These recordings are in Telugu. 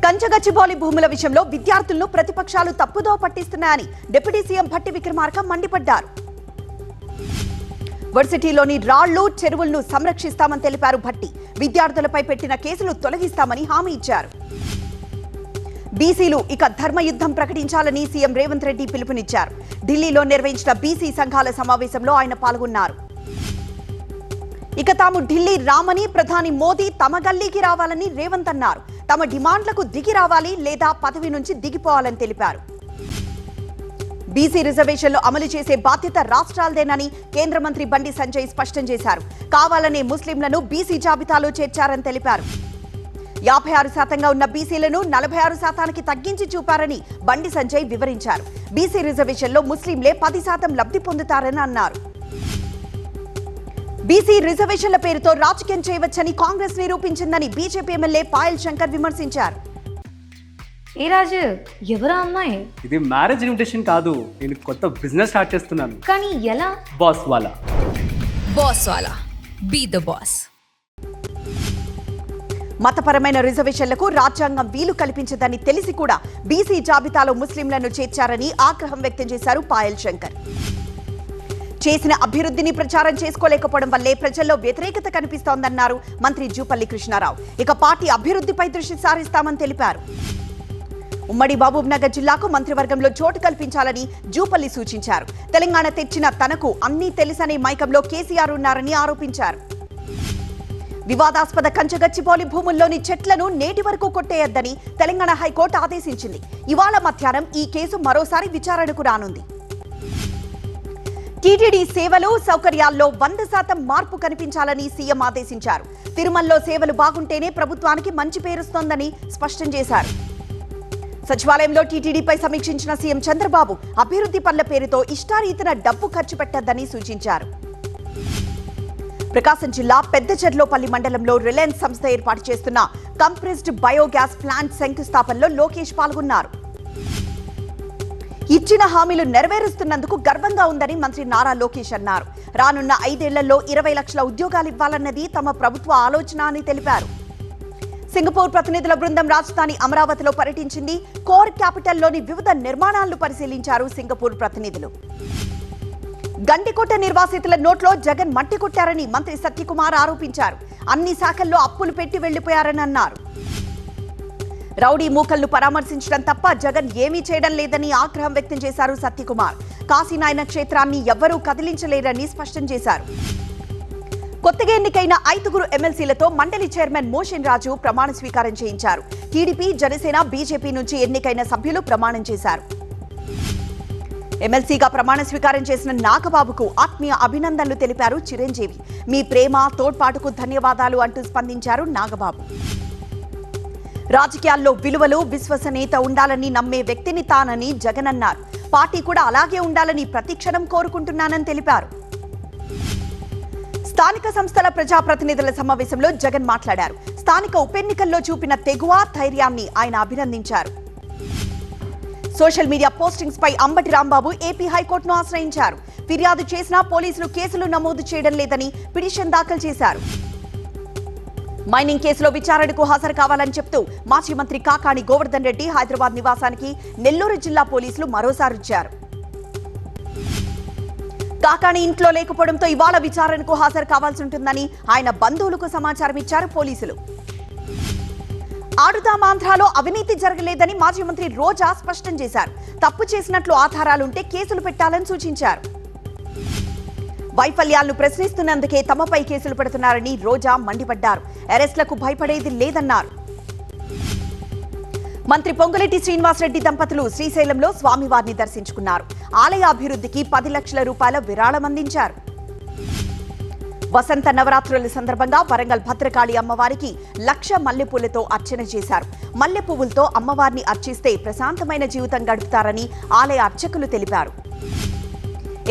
కంచగచ్చిబౌలి భూముల విషయంలో విద్యార్థులను ప్రతిపక్షాలు తప్పుదో పట్టిస్తున్నాయని డిప్యూటీ సీఎం భట్టి విక్రమార్క మండిపడ్డారు. వర్సిటీలోని రాళ్లు చెరువులను సంరక్షిస్తామని తెలిపారు భట్టి. విద్యార్థులపై పెట్టిన కేసులు తొలగిస్తామని హామీ ఇచ్చారు. బీసీలు ఇక ధర్మయుద్ధం ప్రకటించాలని సీఎం రేవంత్ రెడ్డి పిలుపునిచ్చారు. ఢిల్లీలో నిర్వహించిన బీసీ సంఘాల సమావేశంలో ఆయన పాల్గొన్నారు. ఇక తాము ఢిల్లీ రామని ప్రధాని మోదీ తమ గల్లీకి రావాలని రేవంత్ అన్నారు. తమ డిమాండ్లకు దిగి రావాలి లేదా పదవి నుంచి దిగిపోవాలని తెలిపారు. బీసీ రిజర్వేషన్లు అమలు చేసే బాధ్యత రాష్ట్రాలదేనని కేంద్ర మంత్రి బండి సంజయ్ స్పష్టం చేశారు. కావాలనే ముస్లింలను బీసీ జాబితాలో చేర్చారని తెలిపారు. 56% ఉన్న బీసీలను 46% తగ్గించి చూపారని బండి సంజయ్ వివరించారు. బీసీ రిజర్వేషన్లో ముస్లింలే 10% లబ్ధి పొందుతారని అన్నారు. బీసీ రిజర్వేషన్ల పేరుతో రాజకీయం చేయవచ్చని కాంగ్రెస్ నిరూపించిందని బీజేపీ ఎమ్మెల్యే పాయల్ శంకర్ విమర్శించారు. ఏ రాజు, ఎవరా అమ్మాయి? ఇది మ్యారేజ్ ఇన్విటేషన్ కాదు, నేను కొత్త బిజినెస్ స్టార్ట్ చేస్తున్నాను. కానీ ఎలా? బాస్ వాలా. Be the boss. మతపరమైన రిజర్వేషన్లకు రాజ్యాంగం వీలు కల్పించదని తెలిసి కూడా బీసీ జాబితాలో ముస్లింలను చేర్చారని ఆగ్రహం వ్యక్తం చేశారు పాయల్ శంకర్. చేసిన అభివృద్ధిని ప్రచారం చేసుకోలేకపోవడం వల్లే ప్రజల్లో వ్యతిరేకత కనిపిస్తోందన్నారు మంత్రి జూపల్లి కృష్ణారావు. ఇక పార్టీ అభివృద్ధిపై దృష్టి సారిస్తామని తెలిపారు. ఉమ్మడి మహబూబ్నగర్ జిల్లాకు మంత్రివర్గంలో చోటు కల్పించాలని జూపల్లి సూచించారు. తెలంగాణ తెచ్చిన తనకు అన్నీ తెలుసనే మైకంలో కేసీఆర్ ఉన్నారని ఆరోపించారు. వివాదాస్పద కంచగచ్చిబౌలి భూముల్లోని చెట్లను నేటి వరకు కొట్టేయొద్దని తెలంగాణ హైకోర్టు ఆదేశించింది. ఇవాళ మధ్యాహ్నం ఈ కేసు మరోసారి విచారణకు రానుంది. టీటీడీ సేవలు సౌకర్యాల్లో 100% మార్పు కనిపించాలని సీఎం ఆదేశించారు. తిరుమలలో సేవలు బాగుంటేనే ప్రభుత్వానికి మంచి పేరుస్తోందని స్పష్టం చేశారు. సచివాలయంలో టీటీడీపై సమీక్షించిన సీఎం చంద్రబాబు అభివృద్ధి పనుల పేరుతో ఇష్టారీతిన డబ్బు ఖర్చు పెట్టొద్దని సూచించారు. ప్రకాశం జిల్లా పెద్దచెర్లోపల్లి మండలంలో రిలయన్స్ సంస్థ ఏర్పాటు చేస్తున్న కంప్రెస్డ్ బయోగ్యాస్ ప్లాంట్ శంకుస్థాపనలో లోకేష్ పాల్గొన్నారు. ఇచ్చిన హామీలు నెరవేరుస్తున్నందుకు గర్వంగా ఉందని మంత్రి నారా లోకేష్ అన్నారు. రానున్న 5 ఏళ్లలో 20 లక్షల ఉద్యోగాలు ఇవ్వాలన్నది తమ ప్రభుత్వ ఆలోచన అని తెలిపారు. సింగపూర్ ప్రతినిధుల బృందం రాజధాని అమరావతిలో పర్యటించింది. కోర్ క్యాపిటల్లోని వివిధ నిర్మాణాలను పరిశీలించారు సింగపూర్ ప్రతినిధులు. గండికోట నిర్వాసితుల నోట్లో జగన్ మట్టి కొట్టారని మంత్రి సత్యకుమార్ ఆరోపించారు. అన్ని శాఖల్లో అప్పులు పెట్టి వెళ్లిపోయారని అన్నారు. రౌడీ మూకలను పరామర్శించడం తప్ప జగన్ ఏమీ చేయడం లేదని ఆగ్రహం వ్యక్తం చేశారు సత్యకుమార్. కాశీనాయన క్షేత్రాన్ని ఎవ్వరూ కదిలించలేరని స్పష్టం చేశారు. కొత్తగా ఎన్నికైన 5 ఎమ్మెల్సీలతో మండలి చైర్మన్ మోషన్ రాజు ప్రమాణ స్వీకారం చేయించారు. టీడీపీ, జనసేన, బీజేపీ నుంచి ఎన్నికైన సభ్యులు ప్రమాణం చేశారు. ఎమ్మెల్సీగా ప్రమాణ స్వీకారం చేసిన నాగబాబుకు ఆత్మీయ అభినందనలు తెలిపారు చిరంజీవి. మీ ప్రేమ, తోడ్పాటుకు ధన్యవాదాలు అంటూ స్పందించారు నాగబాబు. రాజకీయాల్లో విలువలు, విశ్వసనీయత ఉండాలని నమ్మే వ్యక్తిని తానని జగన్ అన్నారు. పార్టీ కూడా అలాగే ఉండాలని ప్రతిక్షణం కోరుకుంటున్నానని తెలిపారు. స్థానిక సంస్థల ప్రజాప్రతినిధుల సమావేశంలో జగన్ మాట్లాడారు. స్థానిక ఉప ఎన్నికల్లో చూపిన తెగువ, ధైర్యాన్ని ఆయన అభినందించారు. సోషల్ మీడియా పోస్టింగ్స్ పై అంబటి రాంబాబు ఏపీ హైకోర్టును ఆశ్రయించారు. ఫిర్యాదు చేసినా పోలీసులు కేసులు నమోదు చేయడం లేదని పిటిషన్ దాఖలు చేశారు. మైనింగ్ కేసులో విచారణకు హాజరు కావాలని చెప్తూ మాజీ మంత్రి కాకాణి గోవర్ధన్ రెడ్డి హైదరాబాద్ నివాసానికి నెల్లూరు జిల్లా పోలీసులు మరోసారి వచ్చారు. కాకాణి ఇంట్లో లేకపోవడంతో ఇవాళ విచారణకు హాజరు కావాల్సి ఉంటుందని ఆయన బంధువులకు సమాచారం ఇచ్చారు పోలీసులు. ఆడుదామాంధ్రాలో అవినీతి జరగలేదని మాజీ మంత్రి రోజా స్పష్టం చేశారు. తప్పు చేసినట్లు ఆధారాలుంటే కేసులు పెట్టాలని సూచించారు. వైఫల్యాలను ప్రశ్నిస్తున్నందుకే తమపై కేసులు పెడుతున్నారని రోజా మండిపడ్డారు. అరెస్టులకు భయపడేది లేదన్నారు. మంత్రి పొంగులేటి శ్రీనివాసరెడ్డి దంపతులు శ్రీశైలంలో స్వామివారిని దర్శించుకున్నారు. ఆలయ అభివృద్ధికి 10 లక్షల రూపాయల విరాళం అందించారు. వసంత నవరాత్రుల సందర్భంగా వరంగల్ భద్రకాళి అమ్మవారికి 1,00,000 మల్లెపూలతో అర్చన చేశారు. మల్లె పువ్వులతో అమ్మవారిని అర్చిస్తే ప్రశాంతమైన జీవితం గడుపుతారని ఆలయ అర్చకులు తెలిపారు.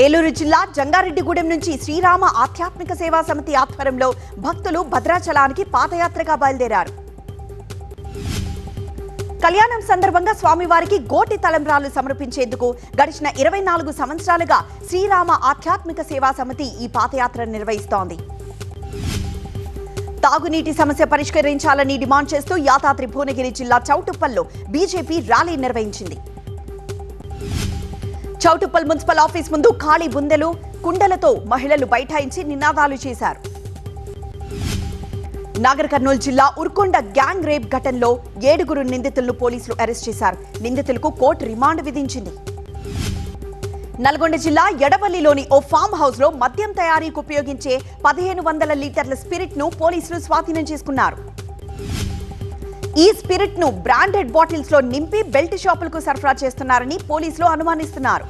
ఏలూరు జిల్లా జంగారెడ్డిగూడెం నుంచి శ్రీరామ ఆధ్యాత్మిక సేవా సమితి ఆధ్వర్యంలో భక్తులు భద్రాచలానికి పాదయాత్రగా బయలుదేరారు. కళ్యాణం సందర్భంగా స్వామివారికి గోటి తలంబ్రాలు సమర్పించేందుకు గడిచిన 24 సంవత్సరాలుగా శ్రీరామ ఆధ్యాత్మిక సేవా సమితి ఈ పాదయాత్ర నిర్వహిస్తోంది. తాగునీటి సమస్య పరిష్కరించాలని డిమాండ్ చేస్తూ యాదాద్రి భువనగిరి జిల్లా చౌటుప్పల్లో బీజేపీ ర్యాలీ నిర్వహించింది. చౌటుప్పల్ మున్సిపల్ ఆఫీస్ ముందు ఖాళీ బుందెలు, కుండలతో మహిళలు బైఠాయించి నినాదాలు చేశారు. నాగర్ కర్నూలు జిల్లా ఉర్కొండ గ్యాంగ్ రేప్ ఘటనలో 7 నిందితులను పోలీసులు అరెస్ట్ చేశారు. నిందితులకు కోర్టు రిమాండ్ విధించింది. నల్గొండ జిల్లా ఎడవల్లిలోని ఓ ఫామ్ హౌస్ లో మద్యం తయారీకి ఉపయోగించే 1500 లీటర్ల స్పిరిట్ ను పోలీసులు స్వాధీనం చేసుకున్నారు. ఈ స్పిరిట్ ను బ్రాండెడ్ బాటిల్స్ లో నింపి బెల్ట్ షాపులకు సరఫరా చేస్తున్నారని పోలీసులు అనుమానిస్తున్నారు.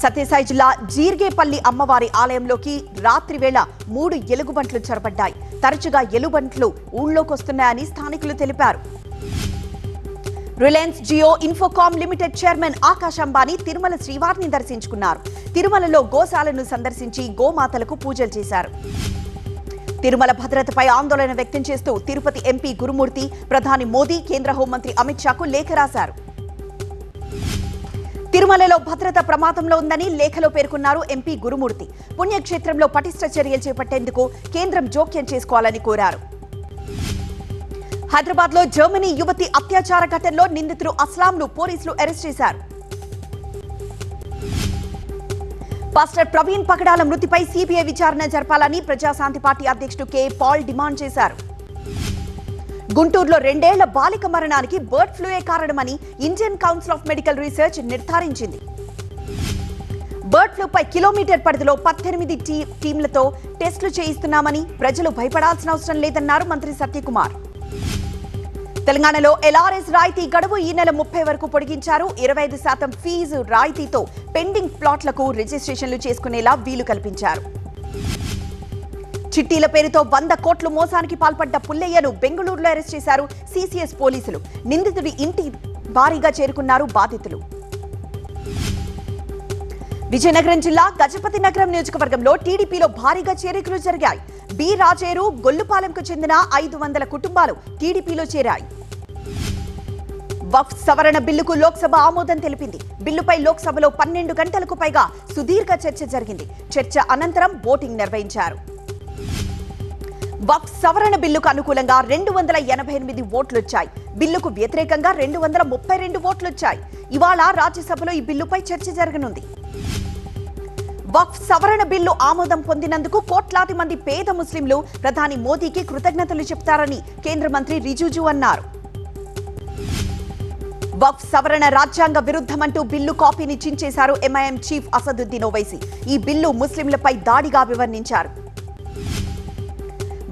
సత్యసాయి జిల్లా జీర్గేపల్లి అమ్మవారి ఆలయంలోకి రాత్రి వేళ 3 ఎలుగుబంట్లు చొరబడ్డాయి. తరచుగా ఎలుగుబంట్లు ఊళ్ళోకొస్తున్నాయని స్థానికులు తెలిపారు. రిలయన్స్ జియో ఇన్ఫోకామ్ లిమిటెడ్ చైర్మన్ ఆకాష్ అంబానీ తిరుమల శ్రీవారిని దర్శించుకున్నారు. తిరుమలలో గోశాలను సందర్శించి గోమాతలకు పూజలు చేశారు. తిరుమల భద్రతపై ఆందోళన వ్యక్తం చేస్తూ తిరుపతి ఎంపీ గురుమూర్తి ప్రధాని మోదీ, కేంద్ర హోంమంత్రి అమిత్ షాకు లేఖ రాశారు. తిరుమలలో భద్రత ప్రమాదంలో ఉందని లేఖలో పేర్కొన్నారు ఎంపీ గురుమూర్తి. పుణ్యక్షేత్రంలో పటిష్ట చర్యలు చేపట్టేందుకు కేంద్రం జోక్యం చేసుకోవాలని కోరారు. హైదరాబాద్ లో జర్మనీ యువతి అత్యాచార ఘటనలో నిందితుడు అస్లాంను పోలీసులు అరెస్ట్ చేశారు. పాస్టర్ ప్రవీణ్ పగడాల మృతిపై సిబిఐ విచారణ జరపాలని ప్రజాశాంతి పార్టీ అధ్యక్షుడు కె పాల్ డిమాండ్ చేశారు. గుంటూరులో 2 ఏళ్ల బాలిక మరణానికి బర్డ్ ఫ్లూయే కారణమని Indian council of medical research నిర్ధారించింది. బర్డ్ ఫ్లూపై కిలోమీటర్ పరిధిలో 18 టీంలతో టెస్టులు చేయిస్తున్నామని, ప్రజలు భయపడాల్సిన అవసరం లేదన్నారు మంత్రి సత్యకుమార్. తెలంగాణలో ఎల్ఆర్ఎస్ రాయితీ గడువు ఈ నెల 30 వరకు పొడిగించారు. 25% ఫీజు రాయితీతో పెండింగ్ ప్లాట్లకు రిజిస్ట్రేషన్లు చేసుకునేలా వీలు కల్పించారు. చిట్టీల పేరుతో 100 కోట్ల మోసానికి పాల్పడ్డ పుల్లయ్యను బెంగళూరులో అరెస్ట్ చేశారు సిసిఎస్ పోలీసులు. నిందితుడి ఇంటి భారీగా చేరుకున్నారు బాధితులు. విజయనగరం జిల్లా గజపతి నగరం నియోజకవర్గంలో టీడీపీలో భారీగా చేరికలు జరిగాయి. బి రాజేరు, గొల్లుపాలెంకు చెందిన 500 కుటుంబాలు టీడీపీలో చేరాయి. వక్ఫ్ సవరణ బిల్లుకు లోక్సభ ఆమోదం తెలిపింది. బిల్లుపై లోక్సభలో 12 గంటలకు పైగా సుదీర్ఘ చర్చ జరిగింది. చర్చ అనంతరం ఓటింగ్ నిర్వహించారు. వక్ఫ్ సవరణ బిల్లుకు అనుకూలంగా 288 ఓట్లొచ్చాయి. బిల్లుకు వ్యతిరేకంగా 232 ఓట్లొచ్చాయి. ఇవాళ రాజ్యసభలో ఈ బిల్లుపై చర్చ జరగనుంది. వక్ఫ్ సవరణ బిల్లు ఆమోదం పొందినందుకు కోట్లాది మంది పేద ముస్లింలు ప్రధాని మోదీకి కృతజ్ఞతలు చెప్తారని కేంద్ర మంత్రి రిజిజు అన్నారు. వక్ఫ్ సవరణ రాజ్యాంగ విరుద్ధమంటూ బిల్లు కాపీని చించేశారు ఎంఐఎం చీఫ్ అసదుద్దీన్ ఓవైసీ. ఈ బిల్లు ముస్లింలపై దాడిగా వివరించారు.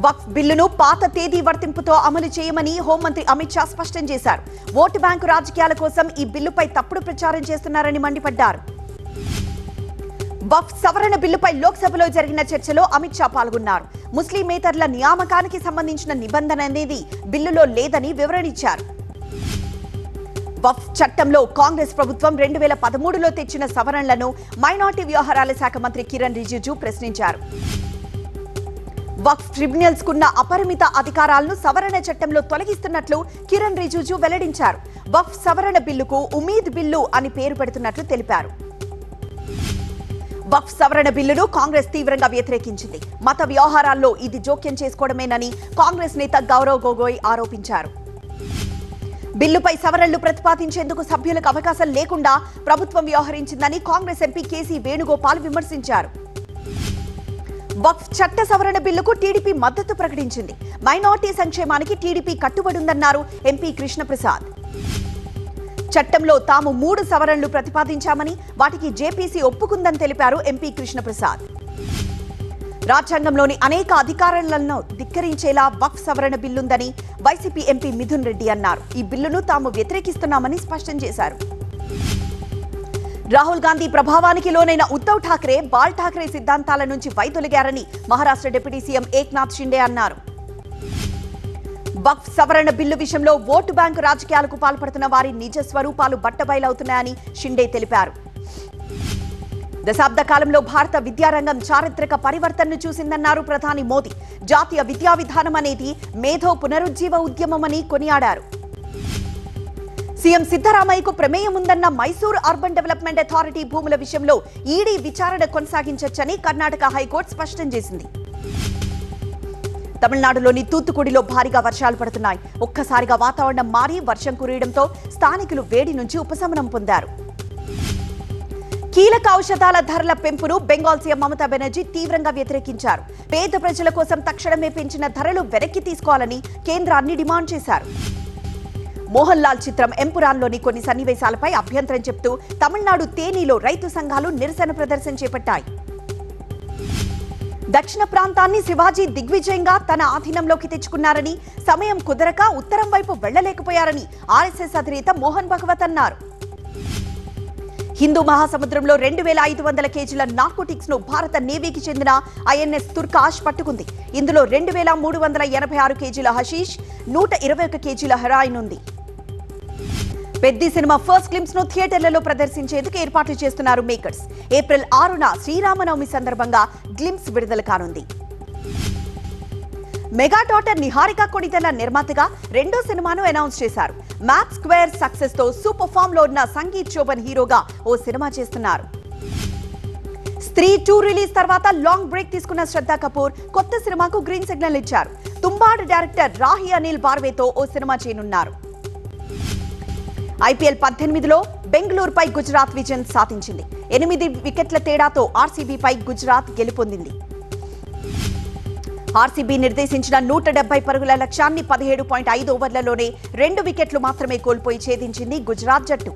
వక్ఫ్ బిల్లును పాత తేదీ వర్తింపుతో అమలు చేయమని హోంమంత్రి అమిత్ షా స్పష్టం చేశారు. ఓటు బ్యాంకు రాజకీయాల కోసం ఈ బిల్లుపై తప్పుడు ప్రచారం చేస్తున్నారని మండిపడ్డారు. వక్ఫ్ సవరణ బిల్లుపై లోక్సభలో జరిగిన చర్చలో అమిత్ షా పాల్గొన్నారు. ముస్లిమేతరుల నియామకానికి సంబంధించిన నిబంధన అనేది బిల్లులో లేదని వివరణ ఇచ్చారు. వక్ఫ్ చట్టంలో కాంగ్రెస్ ప్రభుత్వం 2013లో తెచ్చిన సవరణలను మైనార్టీ వ్యవహారాల శాఖ మంత్రి కిరణ్ రిజిజు ప్రశ్నించారు. వక్ఫ్ ట్రిబ్యునల్స్ కున్న అపరిమిత అధికారాలను సవరణ చట్టంలో తొలగిస్తున్నట్లు కిరణ్ రిజిజు వెల్లడించారు. వక్ఫ్ సవరణ బిల్లుకు ఉమీద్ బిల్లు అని పేరు పెడుతున్నట్లు తెలిపారు. వక్ఫ్ సవరణ బిల్లును కాంగ్రెస్ తీవ్రంగా వ్యతిరేకించింది. మత వ్యవహారాల్లో ఇది జోక్యం చేసుకోవడమేనని కాంగ్రెస్ నేత గౌరవ్ గొగోయ్ ఆరోపించారు. బిల్లుపై సవరణలు ప్రతిపాదించేందుకు సభ్యులకు అవకాశం లేకుండా ప్రభుత్వం వ్యవహరించిందని కాంగ్రెస్ ఎంపీ కేసీ వేణుగోపాల్ విమర్శించారు. వక్ఫ్ చట్ట సవరణ బిల్లుకు టీడీపీ మద్దతు ప్రకటించింది. మైనార్టీ సంక్షేమానికి టీడీపీ కట్టుబడి ఉందన్నారు ఎంపీ కృష్ణప్రసాద్. చట్టంలో తాము 3 సవరణలు ప్రతిపాదించామని, వాటికి జేపీసీ ఒప్పుకుందని తెలిపారు ఎంపీ కృష్ణప్రసాద్. రాజ్యాంగంలోని అనేక అధికారాలను ధిక్కరించేలా వక్ఫ్ సవరణ బిల్లుందని వైసీపీ ఎంపీ మిథున్ రెడ్డి అన్నారు. ఈ బిల్లును తాము వ్యతిరేకిస్తున్నామని స్పష్టం చేశారు. రాహుల్ గాంధీ ప్రభావానికి లోనైన ఉద్ధవ్ ఠాక్రే బాల్ ఠాక్రే సిద్ధాంతాల నుంచి వైదొలిగారని మహారాష్ట్ర డిప్యూటీ సీఎం ఏక్నాథ్ షిండే అన్నారు. వక్ఫ్ సవరణ బిల్లు విషయంలో ఓటు బ్యాంకు రాజకీయాలకు పాల్పడుతున్న వారి నిజ స్వరూపాలు బట్టబయలవుతున్నాయని షిండే తెలిపారు. దశాబ్ద కాలంలో భారత విద్యారంగం చారిత్రక పరివర్తనను చూసిందన్నారు ప్రధాని మోదీ. జాతీయ విద్యా విధానం అనేది మేధో పునరుజ్జీవ ఉద్యమమని కొనియాడారు. సీఎం సిద్ధరామయ్యకు ప్రమేయం ఉందన్న మైసూర్ అర్బన్ డెవలప్మెంట్ అథారిటీ భూముల విషయంలో ఈడీ విచారణ కొనసాగించొచ్చని కర్ణాటక హైకోర్టు స్పష్టం చేసింది. తమిళనాడులోని తూత్తుకుడిలో భారీగా వర్షాలు పడుతున్నాయి. ఒక్కసారిగా వాతావరణం మారి వర్షం కురియడంతో స్థానికులు వేడి నుంచి ఉపశమనం పొందారు. కీలక ఔషధాల ధరల పెంపును బెంగాల్ సీఎం మమతా బెనర్జీ తీవ్రంగా వ్యతిరేకించారు. పేద ప్రజల కోసం తక్షణమే పెంచిన ధరలు వెనక్కి తీసుకోవాలని కేంద్రాన్ని డిమాండ్ చేశారు. మోహన్ లాల్ చిత్రం ఎంపురాన్లోని కొన్ని సన్నివేశాలపై అభ్యంతరం చెప్తూ తమిళనాడు తేనీలో రైతు సంఘాలు నిరసన ప్రదర్శన చేపట్టాయి. దక్షిణ ప్రాంతాన్ని శివాజీ దిగ్విజయంగా తన ఆధీనంలోకి తెచ్చుకున్నారని, సమయం కుదరక ఉత్తరం వైపు వెళ్లలేకపోయారని ఆర్ఎస్ఎస్ అధినేత మోహన్ భగవత్ అన్నారు. హిందూ మహాసముద్రంలో 2500 కేజీల నార్కోటిక్స్ ను భారత నేవీకి చెందిన ఐఎన్ఎస్ తుర్కాష్ పట్టుకుంది. ఇందులో 2386 కేజీల హషీష్, 121 కేజీల హెరాయిన్ ఉంది. పెద్ది సినిమా ఫస్ట్ గ్లింప్స్ ను థియేటర్లలో ప్రదర్శించేందుకు ఏర్పాట్లు చేస్తున్నారు మేకర్స్. ఏప్రిల్ 6న శ్రీరామనవమి సందర్భంగా గ్లింప్స్ విడుదల కానుంది. మెగా డాటర్ నిహారిక కొణిదెల నిర్మాతగా రెండో సినిమాను అనౌన్స్ చేశారు. మ్యాథ్ స్క్వేర్ సక్సెస్ తో సూపర్ ఫామ్ లో ఉన్న సంగీత్ శోభన్ హీరోగా ఓ సినిమా చేస్తున్నారు. స్త్రీ 2 రిలీజ్ తర్వాత లాంగ్ బ్రేక్ తీసుకున్న శ్రద్ధా కపూర్ కొత్త సినిమాకు గ్రీన్ సిగ్నల్ ఇచ్చారు. తుంబాడ్ డైరెక్టర్ రాహి అనిల్ బార్వేతో ఓ సినిమా చేయనున్నారు. ఐపీఎల్ 18లో బెంగళూరుపై గుజరాత్ విజయం సాధించింది. 8 వికెట్ల తేడాతో ఆర్సీబీపై గుజరాత్ గెలుపొందింది. ఆర్సీబీ నిర్దేశించిన 170 పరుగుల లక్ష్యాన్ని 17.5 ఓవర్లలోనే 2 వికెట్లు మాత్రమే కోల్పోయి ఛేదించింది గుజరాత్ జట్టు.